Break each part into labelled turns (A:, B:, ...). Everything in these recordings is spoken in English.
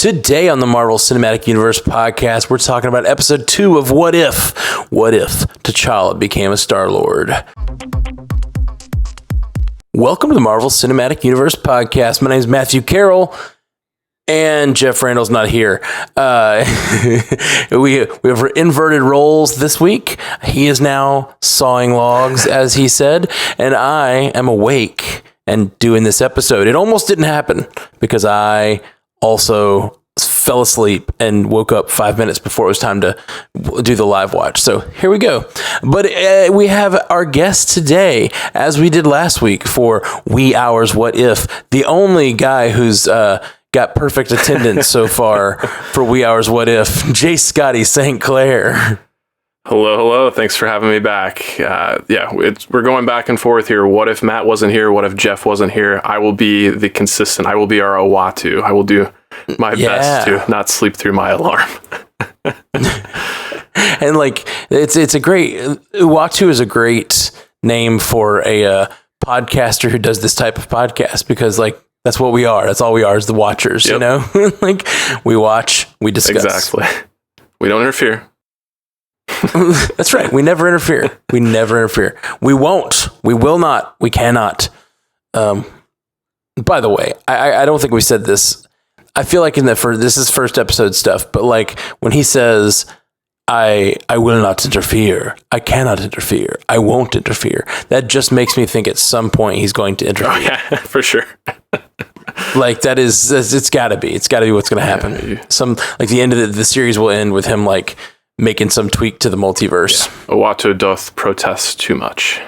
A: Today on the Marvel Cinematic Universe podcast, we're talking about episode 2 of What If? What if T'Challa became a Star-Lord? Welcome to the Marvel Cinematic Universe podcast. My name is Matthew Carroll, and Jeff Randall's not here. We have inverted roles this week. He is now sawing logs, as he said, and I am awake and doing this episode. It almost didn't happen because I also fell asleep and woke up 5 minutes before it was time to do the live watch. So here we go. But we have our guest today, as we did last week for Wee Hours What If, the only guy who's got perfect attendance so far for Wee Hours What If, J. Scotty St. Clair.
B: Hello. Thanks for having me back. We're going back and forth here. What if Matt wasn't here? What if Jeff wasn't here? I will be the consistent. I will be our Uatu. I will do my best to not sleep through my alarm.
A: And like, it's a great, Uatu is a great name for a podcaster who does this type of podcast, because like, that's what we are. That's all we are, is the watchers, You know? Like, we watch, we discuss.
B: Exactly. We don't interfere.
A: That's right. We never interfere. We won't. We will not. We cannot. By the way, I don't think we said this. I feel like this is first episode stuff, but like when he says, I will not interfere, I cannot interfere, I won't interfere, that just makes me think at some point he's going to interfere.
B: Oh, yeah, for sure.
A: Like it's gotta be what's going to happen.
B: Yeah.
A: Some, like the end of the series will end with him like making some tweak to the multiverse.
B: Yeah. Uatu doth protest too much.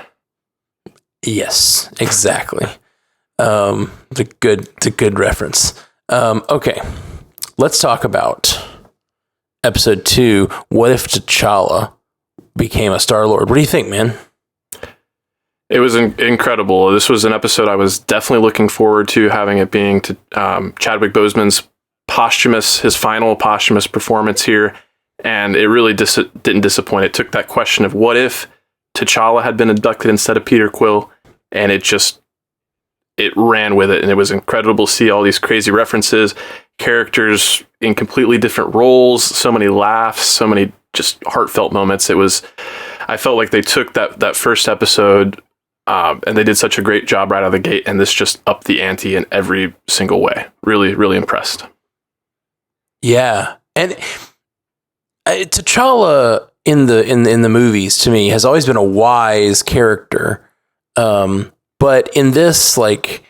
A: Yes, exactly. It's a good reference. Okay, let's talk about episode 2. What if T'Challa became a Star-Lord? What do you think, man?
B: It was incredible. This was an episode I was definitely looking forward to, having it being to Chadwick Boseman's his final posthumous performance here. And it really didn't disappoint. It took that question of what if T'Challa had been abducted instead of Peter Quill, and it ran with it. And it was incredible to see all these crazy references, characters in completely different roles, so many laughs, so many just heartfelt moments. I felt like they took that first episode and they did such a great job right out of the gate, and this just upped the ante in every single way. Really, really impressed. Yeah. And T'Challa in the movies, to me, has always been a wise character, but in this, like,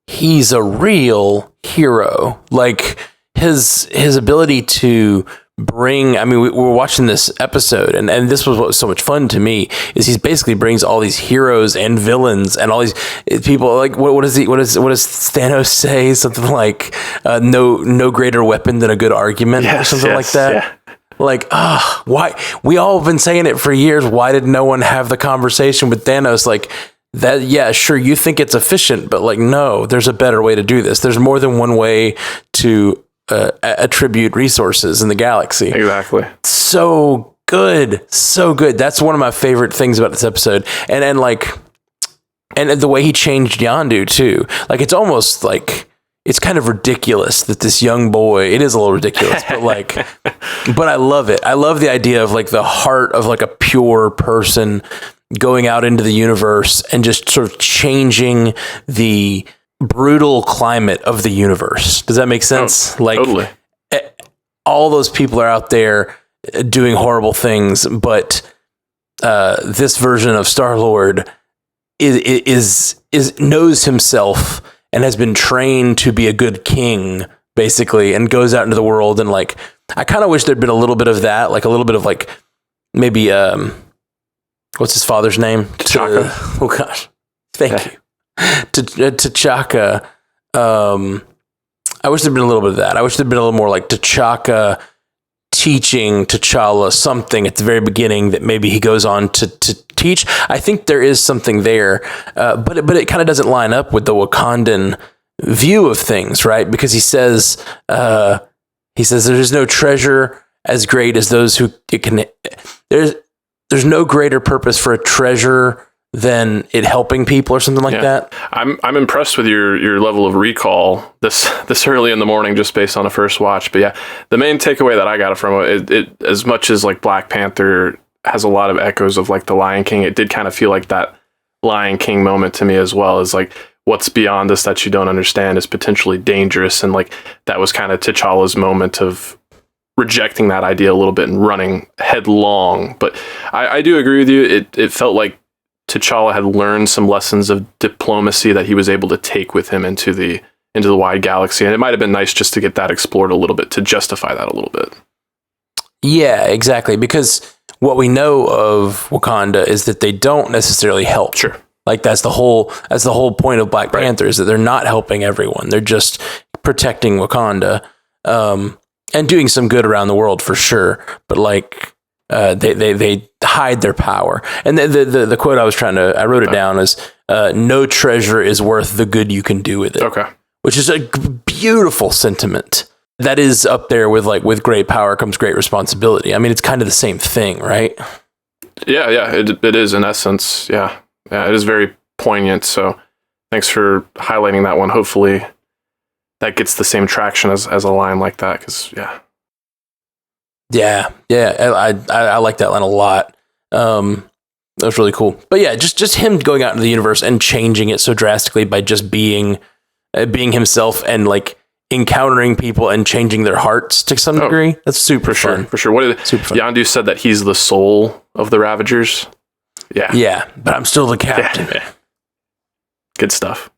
B: he's a real hero. Like his ability to bring. I mean, we were watching this episode, and this was what was so much fun to me, is he basically brings all these heroes and villains and all these people. Like, what does Thanos say? Something like, no greater weapon than a good argument, or something like that. Yeah. Like, why? We all have been saying it for years. Why did no one have the conversation with Thanos? Like that, yeah, sure, you think it's efficient, but like, no, there's a better way to do this. There's more than one way to attribute resources in the galaxy. Exactly.
A: So good. That's one of my favorite things about this episode. And the way he changed Yondu too. Like, it's almost like, it's kind of ridiculous that this young boy, it is a little ridiculous, but like, but I love it. I love the idea of like the heart of like a pure person going out into the universe and just sort of changing the brutal climate of the universe. Does that make sense?
B: Oh,
A: like,
B: totally.
A: All those people are out there doing horrible things, but this version of Star-Lord is knows himself and has been trained to be a good king, basically, and goes out into the world. And like, I kind of wish there'd been a little bit of that, like a little bit of like, maybe, what's his father's name?
B: T'Chaka.
A: Oh gosh. Thank you. T'Chaka. I wish there'd been a little bit of that. I wish there'd been a little more like T'Chaka teaching T'Challa something at the very beginning that maybe he goes on to teach. I think there is something there, but it kind of doesn't line up with the Wakandan view of things, right? Because he says there is no treasure as great as those who it can. There's no greater purpose for a treasure
B: than it helping people or something like that.
C: I'm impressed with your level of recall this early in the morning, just based on a first watch. But yeah, the main takeaway that I got from it as much as like Black Panther has a lot of echoes of like the Lion King, it did kind of feel like that Lion King moment to me as well, as like what's beyond us that you don't understand is potentially dangerous, and like that was kind of T'Challa's moment of rejecting that idea a little bit and running headlong. But I do agree with you. It felt like T'Challa had learned some lessons of diplomacy that he was able to take with him into the wide galaxy, and it might have been nice just to get that explored a little bit to justify that a little bit.
B: Yeah, exactly. Because what we know of Wakanda is that they don't necessarily help.
C: Sure.
B: Like that's the whole point of Black Panther, is that they're not helping everyone. They're just protecting Wakanda, and doing some good around the world for sure. But like, they hide their power. And the quote I wrote it down is, no treasure is worth the good you can do with it.
C: Okay.
B: Which is a beautiful sentiment. That is up there with like, with great power comes great responsibility. I mean, it's kind of the same thing, right?
C: Yeah, it is in essence. Yeah, it is very poignant. So thanks for highlighting that one. Hopefully that gets the same traction as a line like that. Cause
B: Yeah, I like that line a lot. That was really cool. But yeah, just him going out into the universe and changing it so drastically by just being himself and like encountering people and changing their hearts to some degree. That's super fun.
C: For sure. What did Yondu said that he's the soul of the Ravagers? Yeah.
B: Yeah, but I'm still the captain.
C: Yeah. Good stuff.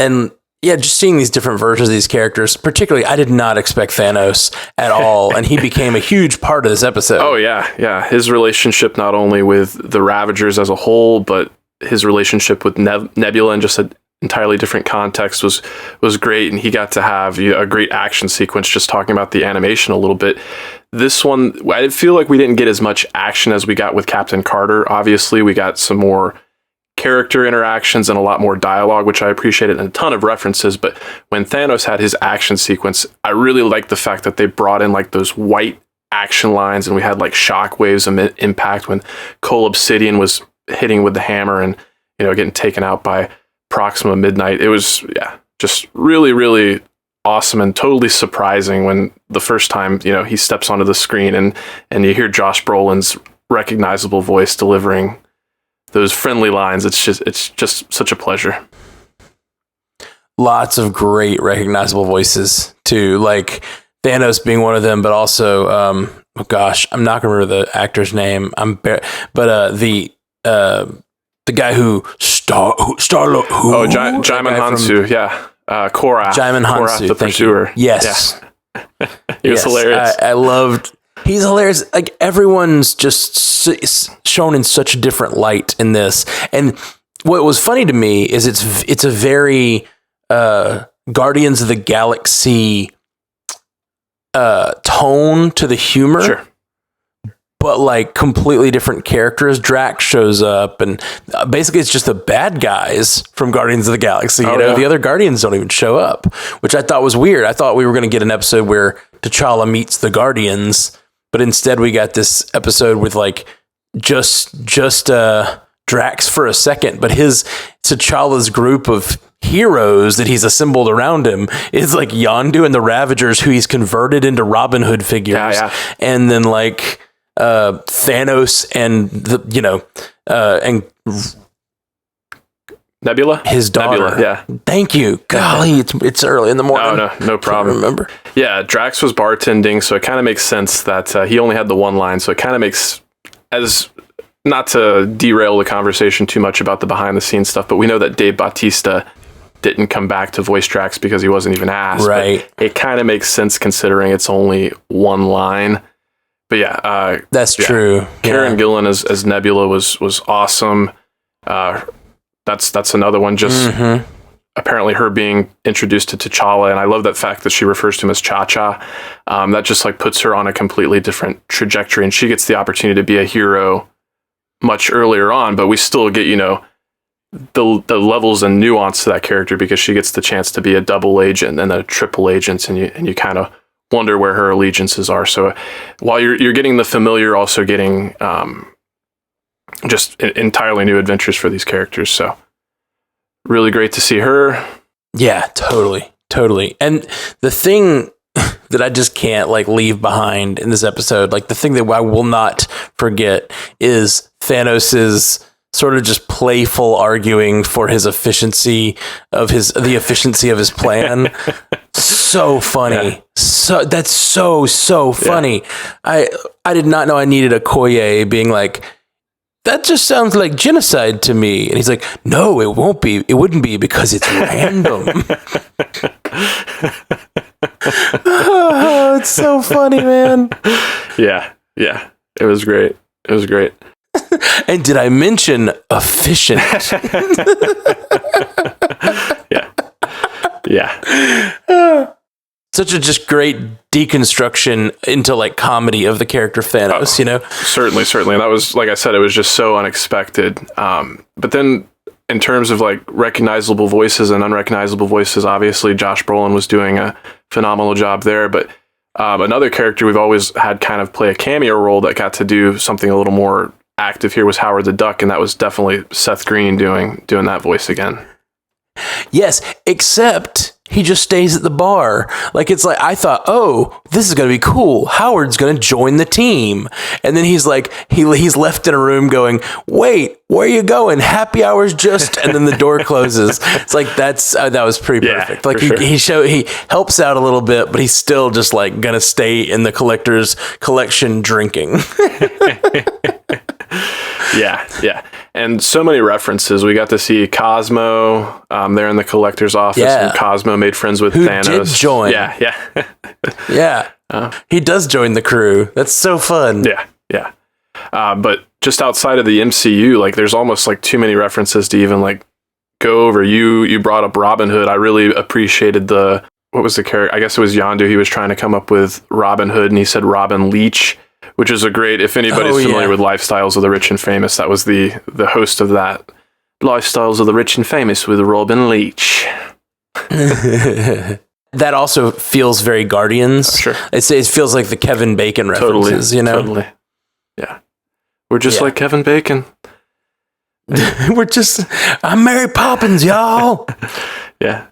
B: And yeah, just seeing these different versions of these characters, particularly, I did not expect Thanos at all, and he became a huge part of this episode.
C: Oh, yeah. His relationship not only with the Ravagers as a whole, but his relationship with Nebula in just an entirely different context was great, and he got to have a great action sequence just talking about the animation a little bit. This one, I feel like we didn't get as much action as we got with Captain Carter. Obviously, we got some more character interactions and a lot more dialogue, which I appreciated, and a ton of references. But when Thanos had his action sequence, I really liked the fact that they brought in like those white action lines, and we had like shockwaves of impact when Cole Obsidian was hitting with the hammer and getting taken out by Proxima Midnight. It was just really, really awesome and totally surprising when the first time he steps onto the screen and you hear Josh Brolin's recognizable voice delivering those friendly lines. It's just such a pleasure.
B: Lots of great recognizable voices too, like Thanos being one of them, but also I'm not gonna remember the actor's name. The guy who Star-Lord.
C: Jaimin Hansu. Korath.
B: Jaimin Hansu,
C: Korath the Pursuer.
B: Yes.
C: He was hilarious.
B: I loved. He's hilarious. Like everyone's just shown in such a different light in this. And what was funny to me is it's a very Guardians of the Galaxy tone to the humor.
C: Sure.
B: But like completely different characters. Drax shows up, and basically it's just the bad guys from Guardians of the Galaxy. The other Guardians don't even show up, which I thought was weird. I thought we were going to get an episode where T'Challa meets the Guardians, but instead we got this episode with like just Drax for a second, but T'Challa's group of heroes that he's assembled around him is like Yondu and the Ravagers, who he's converted into Robin Hood figures, and then like Thanos and and
C: Nebula,
B: his daughter.
C: Nebula,
B: Thank you. Golly, it's early in the morning.
C: No problem.
B: Remember?
C: Yeah, Drax was bartending, so it kind of makes sense that he only had the one line. So it kind of makes, as not to derail the conversation too much about the behind the scenes stuff, but we know that Dave Bautista didn't come back to voice Drax because he wasn't even asked.
B: Right.
C: But it kind of makes sense considering it's only one line. But
B: that's true.
C: Karen Gillan as Nebula was awesome. That's another one. Just apparently her being introduced to T'Challa, and I love that fact that she refers to him as Cha-Cha. That just like puts her on a completely different trajectory, and she gets the opportunity to be a hero much earlier on. But we still get the levels and nuance to that character because she gets the chance to be a double agent and a triple agent, and you kind of wonder where her allegiances are. So while you're getting the familiar, also getting just entirely new adventures for these characters. So really great to see her.
B: Yeah, totally. And the thing that I just can't like leave behind in this episode, like the thing that I will not forget is Thanos's sort of just playful arguing for his efficiency of the efficiency of his plan. So funny. Yeah. So that's so funny. Yeah. I did not know I needed a Koye being like, that just sounds like genocide to me. And he's like, no, it won't be. It wouldn't be because it's random. Oh, it's so funny, man.
C: Yeah. It was great.
B: And did I mention efficient?
C: Yeah.
B: Such a just great deconstruction into like comedy of the character Thanos, you know?
C: Certainly. And that was, like I said, it was just so unexpected. But then in terms of like recognizable voices and unrecognizable voices, obviously Josh Brolin was doing a phenomenal job there. But another character we've always had kind of play a cameo role that got to do something a little more active here was Howard the Duck, and that was definitely Seth Green doing that voice again.
B: Yes, except he just stays at the bar. Like, it's like, I thought, oh, this is going to be cool. Howard's going to join the team. And then he's like, he's left in a room going, wait, where are you going? Happy hour's just, and then the door closes. It's like, that was pretty perfect. Like he helps out a little bit, but he's still just like going to stay in the collector's collection drinking.
C: Yeah. And so many references. We got to see Cosmo there in the collector's office, and Cosmo made friends with Thanos.
B: Did join.
C: Yeah.
B: Yeah. He does join the crew. That's so fun.
C: Yeah. But just outside of the MCU, like there's almost like too many references to even like go over. You brought up Robin Hood. I really appreciated what was the character? I guess it was Yondu. He was trying to come up with Robin Hood, and he said Robin Leach, which is a great, if anybody's familiar with Lifestyles of the Rich and Famous, that was the host of that. Lifestyles of the Rich and Famous with Robin Leach.
B: That also feels very Guardians.
C: Sure.
B: It feels like the Kevin Bacon references, you know?
C: Totally. Yeah. We're just like Kevin Bacon.
B: I'm Mary Poppins, y'all.
C: Yeah.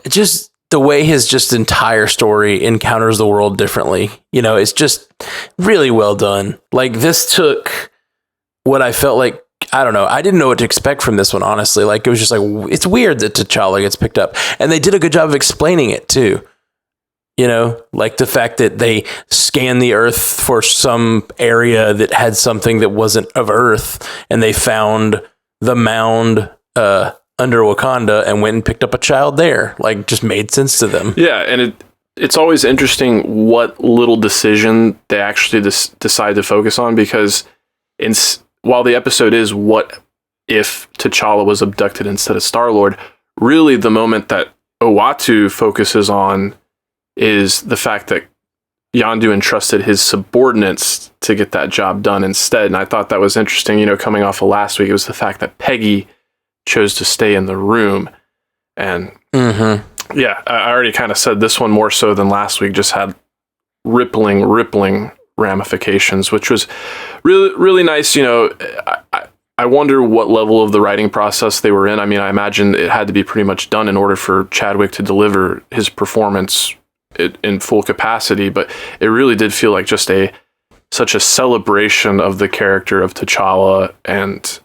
B: Just the way his just entire story encounters the world differently, you know, it's just really well done. Like, this took what I felt like, I don't know, I didn't know what to expect from this one, honestly. Like, it was just like, it's weird that T'Challa gets picked up, and they did a good job of explaining it too. You know, like the fact that they scanned the Earth for some area that had something that wasn't of Earth, and they found the mound under Wakanda and went and picked up a child there. Like, just made sense to them.
C: Yeah, and it's always interesting what little decision they actually decide to focus on, because while the episode is what if T'Challa was abducted instead of Star-Lord, really the moment that Uatu focuses on is the fact that Yondu entrusted his subordinates to get that job done instead. And I thought that was interesting, you know, coming off of last week. It was the fact that Peggy chose to stay in the room. And yeah, I already kind of said this one more so than last week just had rippling ramifications, which was really, really nice. You know, I wonder what level of the writing process they were in. I mean, I imagine it had to be pretty much done in order for Chadwick to deliver his performance in full capacity, but it really did feel like just such a celebration of the character of T'Challa and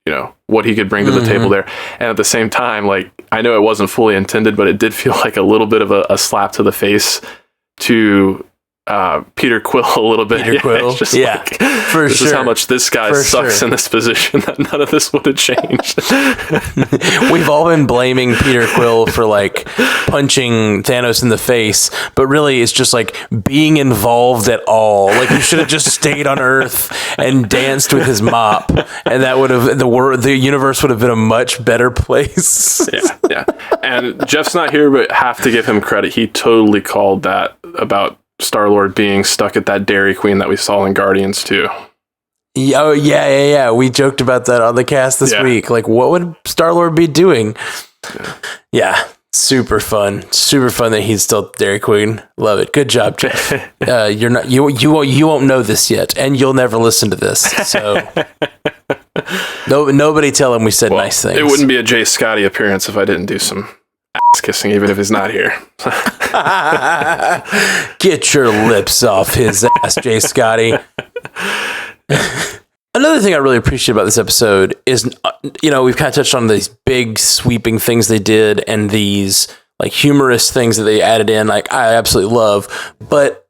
C: you know what he could bring to the table there. And at the same time, like, I know it wasn't fully intended, but it did feel like a little bit of a slap to the face to Peter Quill a little bit.
B: Peter Quill,
C: just
B: yeah,
C: like,
B: for
C: this
B: sure.
C: is how much this guy sucks in this position, that none of this would have changed.
B: We've all been blaming Peter Quill for like punching Thanos in the face, but really it's just like being involved at all. Like, he should have just stayed on Earth and danced with his mop, and that would have the universe would have been a much better place.
C: Yeah. And Jeff's not here, but have to give him credit. He totally called that about Star-Lord being stuck at that Dairy Queen that we saw in Guardians too.
B: Oh, yeah. We joked about that on the cast this week. Like, what would Star-Lord be doing? Yeah. Super fun that he's still Dairy Queen. Love it. Good job, Jeff. You won't know this yet, and you'll never listen to this. So Nobody tell him we said nice things.
C: It wouldn't be a Jay Scotty appearance if I didn't do some ass kissing, even if he's not here.
B: Get your lips off his ass, Jay Scotty. Another thing I really appreciate about this episode is, we've kind of touched on these big sweeping things they did and these like humorous things that they added in. Like I absolutely love, but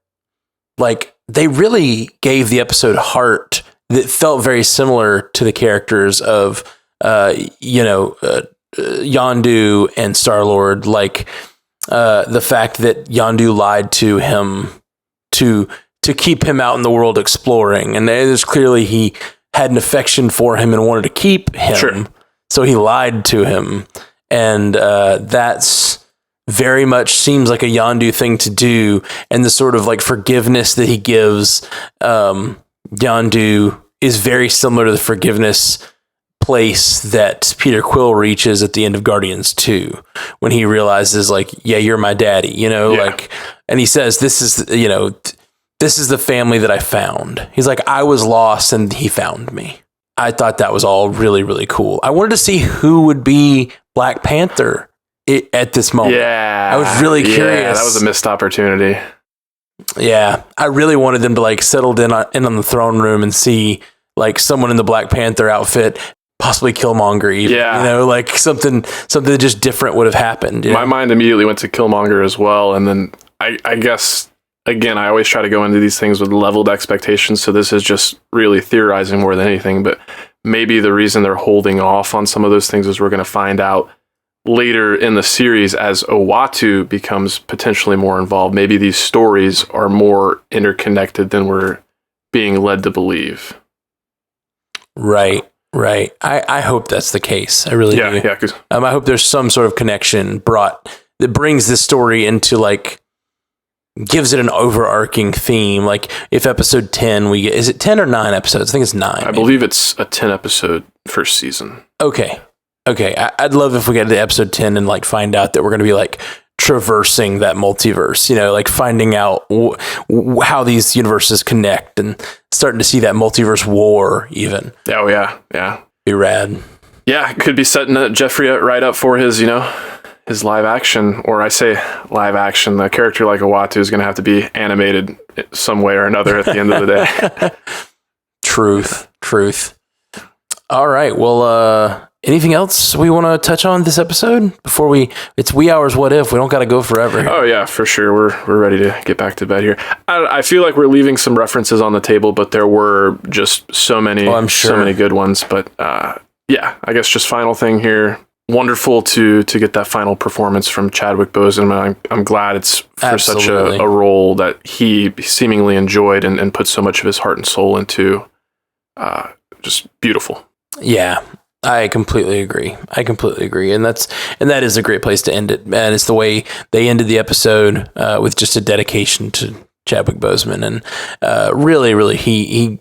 B: like they really gave the episode heart that felt very similar to the characters of, Yondu and Star-Lord. Like the fact that Yondu lied to him to keep him out in the world exploring, and there's clearly he had an affection for him and wanted to keep him.
C: Sure.
B: So he lied to him. And that's very much seems like a Yondu thing to do. And the sort of like forgiveness that he gives Yondu is very similar to the forgiveness place that Peter Quill reaches at the end of Guardians 2, when he realizes like, yeah, you're my daddy, like, and he says, this is the family that I found. He's like, I was lost and he found me. I thought that was all really, really cool. I wanted to see who would be Black Panther at this moment.
C: Yeah.
B: I was really curious.
C: That was a missed opportunity.
B: Yeah. I really wanted them to like settle in on the throne room and see like someone in the Black Panther outfit, possibly Killmonger even.
C: Yeah.
B: Like something just different would have happened.
C: My mind immediately went to Killmonger as well. And then I guess, again, I always try to go into these things with leveled expectations, so this is just really theorizing more than anything, but maybe the reason they're holding off on some of those things is we're going to find out later in the series as Uatu becomes potentially more involved. Maybe these stories are more interconnected than we're being led to believe.
B: Right. I hope that's the case. I really do.
C: Yeah.
B: I hope there's some sort of connection that brings this story into like, gives it an overarching theme. Like if episode 10 we get, is it 10 or 9 episodes? I think it's 9.
C: I believe it's a 10 episode first season.
B: Okay. I'd love if we get to episode 10 and like find out that we're going to be like traversing that multiverse, like finding out how these universes connect and starting to see that multiverse war even.
C: Oh yeah.
B: Be rad.
C: Yeah. Could be setting Jeffrey right up for his, his live action, or I say live action, a character like Uatu is going to have to be animated some way or another at the end of the day.
B: Truth. All right. Well, anything else we want to touch on this episode before it's wee hours what if? We don't got to go forever here.
C: Oh yeah, for sure. We're ready to get back to bed here. I feel like we're leaving some references on the table, but there were just so many, so many good ones. But yeah, I guess just final thing here. Wonderful to get that final performance from Chadwick Boseman. I'm glad it's for such a role that he seemingly enjoyed and put so much of his heart and soul into. Just beautiful.
B: Yeah, I completely agree. And that is a great place to end it. Man, it's the way they ended the episode with just a dedication to Chadwick Boseman. And really, really, he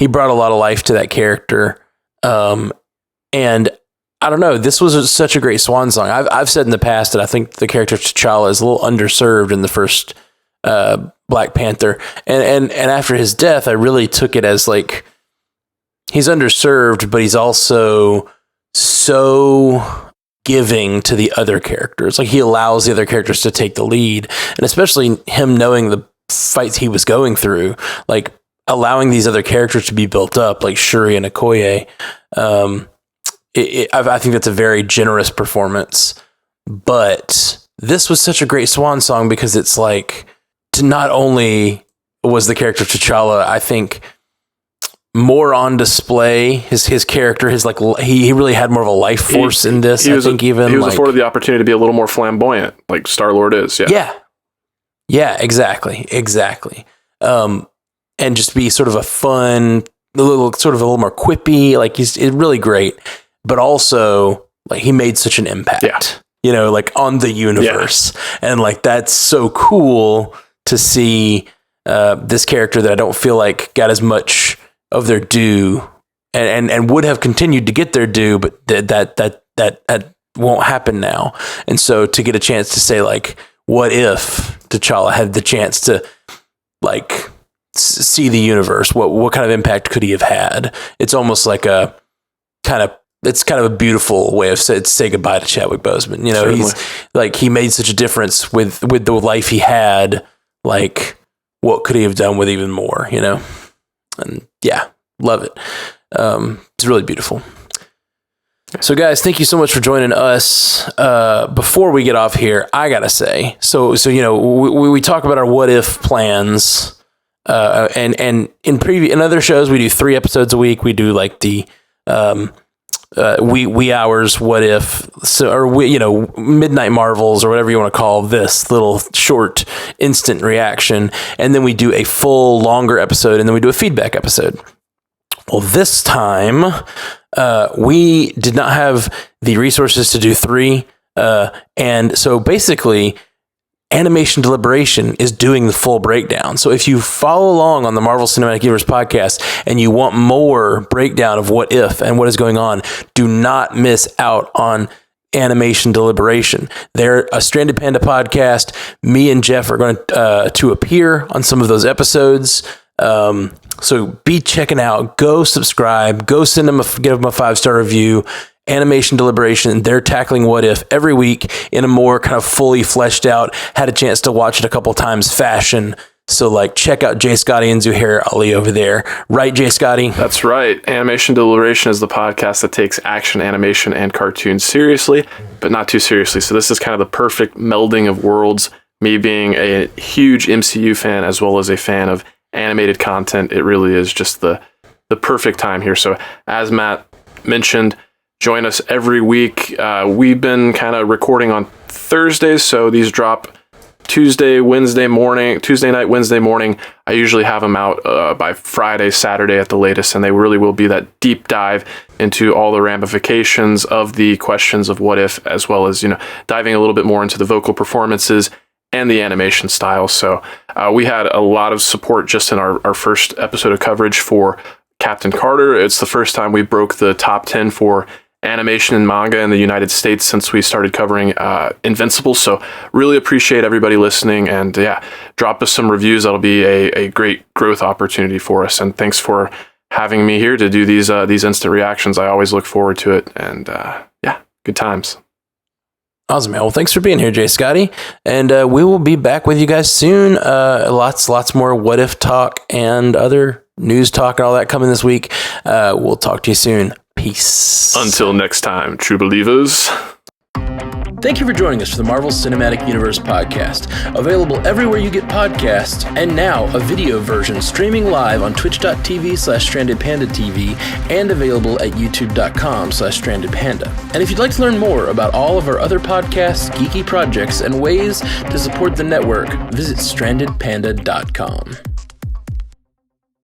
B: brought a lot of life to that character. And I don't know. This was such a great swan song. I've said in the past that I think the character T'Challa is a little underserved in the first Black Panther, and after his death, I really took it as like he's underserved, but he's also so giving to the other characters. Like he allows the other characters to take the lead, and especially him knowing the fights he was going through, like allowing these other characters to be built up, like Shuri and Okoye. I think that's a very generous performance, but this was such a great swan song because it's like, to not only was the character T'Challa, I think, more on display. His character, he really had more of a life force in this. He was
C: afforded the opportunity to be a little more flamboyant, like Star-Lord is.
B: Yeah, exactly. And just be sort of a fun, a little more quippy. Like he's really great. But also, like he made such an impact, like on the universe, and like that's so cool to see this character that I don't feel like got as much of their due, and would have continued to get their due, but that won't happen now. And so to get a chance to say like, what if T'Challa had the chance to like see the universe? What kind of impact could he have had? It's almost like it's kind of a beautiful way of say goodbye to Chadwick Boseman. You know,
C: Certainly.
B: he made such a difference with the life he had. Like, what could he have done with even more, you know? And yeah, love it. It's really beautiful. So guys, thank you so much for joining us. Before we get off here, I gotta say, so you know, we talk about our what if plans, and in other shows we do 3 episodes a week. We do like the wee hours what if, Midnight Marvels or whatever you want to call this little short instant reaction, and then we do a full longer episode, and then we do a feedback episode. Well, this time we did not have the resources to do 3, and so basically Animation Deliberation is doing the full breakdown. So if you follow along on the Marvel Cinematic Universe podcast and you want more breakdown of what if and what is going on, do not miss out on Animation Deliberation. They're a Stranded Panda podcast. Me and Jeff are going to appear on some of those episodes. So be checking out, go subscribe, go give them a 5-star review. Animation Deliberation, they're tackling what if every week in a more kind of fully fleshed out, had a chance to watch it a couple times fashion. So like check out Jay Scotty and Zuhair Ali over there. Right, Jay Scotty?
C: That's right. Animation Deliberation is the podcast that takes action, animation, and cartoons seriously, but not too seriously. So this is kind of the perfect melding of worlds. Me being a huge MCU fan as well as a fan of animated content, it really is just the perfect time here. So as Matt mentioned, join us every week. We've been kind of recording on Thursdays, so these drop Tuesday night, Wednesday morning. I usually have them out by Friday, Saturday at the latest, and they really will be that deep dive into all the ramifications of the questions of what if, as well as, diving a little bit more into the vocal performances and the animation style. So we had a lot of support just in our first episode of coverage for Captain Carter. It's the first time we broke the top 10 for animation and manga in the United States since we started covering Invincible. So really appreciate everybody listening, and drop us some reviews. That'll be a great growth opportunity for us. And thanks for having me here to do these instant reactions. I always look forward to it, and good times.
B: Awesome, man. Well, thanks for being here, Jay Scotty. And we will be back with you guys soon. Lots more what if talk and other news talk and all that coming this week. We'll talk to you soon. Peace.
C: Until next time, true believers.
B: Thank you for joining us for the Marvel Cinematic Universe podcast. Available everywhere you get podcasts, and now a video version streaming live on twitch.tv/strandedpandatv and available at youtube.com/strandedpanda. And if you'd like to learn more about all of our other podcasts, geeky projects, and ways to support the network, visit strandedpanda.com.